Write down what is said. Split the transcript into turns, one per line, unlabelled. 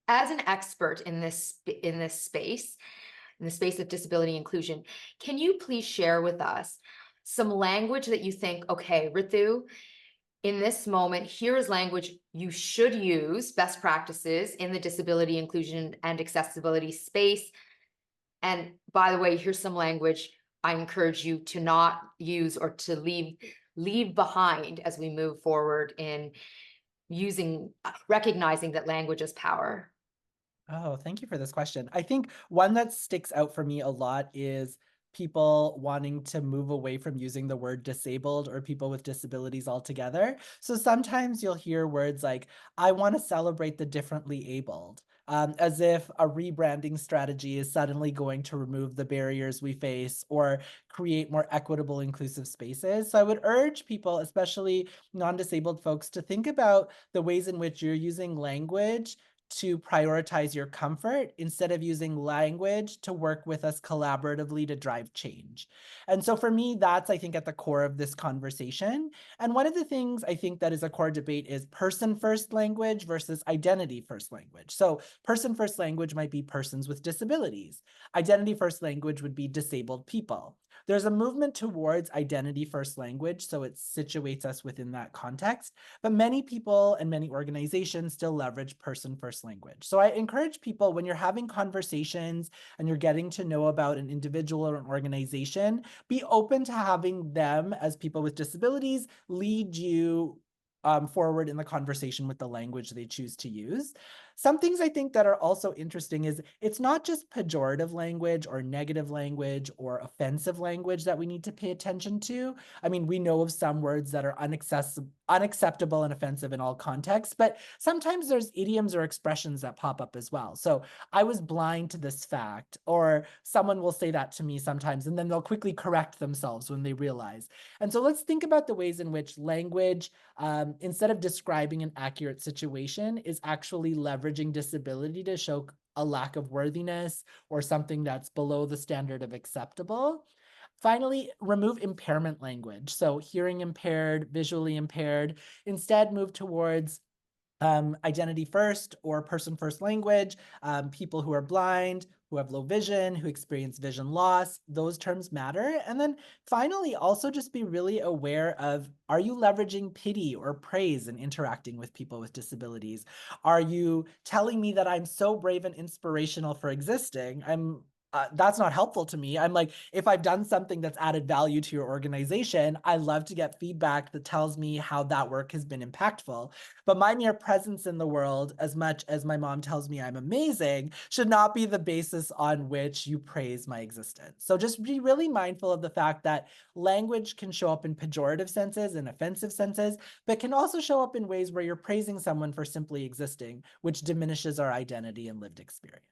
As an expert in in the space of disability inclusion, can you please share with us some language that you think, okay, Ritu, in this moment, here is language you should use, best practices in the disability inclusion and accessibility space. And by the way, here's some language I encourage you to not use or to leave behind as we move forward in recognizing that language is power.
Oh, thank you for this question. I think one that sticks out for me a lot is people wanting to move away from using the word disabled or people with disabilities altogether. So sometimes you'll hear words like, I want to celebrate the differently abled, as if a rebranding strategy is suddenly going to remove the barriers we face or create more equitable, inclusive spaces. So I would urge people, especially non disabled folks, to think about the ways in which you're using language to prioritize your comfort instead of using language to work with us collaboratively to drive change. And so for me, that's, I think, at the core of this conversation. And one of the things I think that is a core debate is person first language versus identity first language. So person first language might be persons with disabilities. Identity first language would be disabled people. There's a movement towards identity first language, so it situates us within that context. But many people and many organizations still leverage person first language. So I encourage people when you're having conversations and you're getting to know about an individual or an organization, be open to having them as people with disabilities lead you forward in the conversation with the language they choose to use. Some things I think that are also interesting is it's not just pejorative language or negative language or offensive language that we need to pay attention to. I mean, we know of some words that are unacceptable and offensive in all contexts, but sometimes there's idioms or expressions that pop up as well. So I was blind to this fact, or someone will say that to me sometimes, and then they'll quickly correct themselves when they realize. And so let's think about the ways in which language, instead of describing an accurate situation, is actually leveraging disability to show a lack of worthiness or something that's below the standard of acceptable. Finally, remove impairment language. So hearing impaired, visually impaired, instead move towards identity first or person first language, people who are blind, who have low vision, who experience vision loss, those terms matter. And then finally, also just be really aware of, are you leveraging pity or praise in interacting with people with disabilities? Are you telling me that I'm so brave and inspirational for existing? That's not helpful to me. I'm like, if I've done something that's added value to your organization, I love to get feedback that tells me how that work has been impactful. But my mere presence in the world, as much as my mom tells me I'm amazing, should not be the basis on which you praise my existence. So just be really mindful of the fact that language can show up in pejorative senses and offensive senses, but can also show up in ways where you're praising someone for simply existing, which diminishes our identity and lived experience.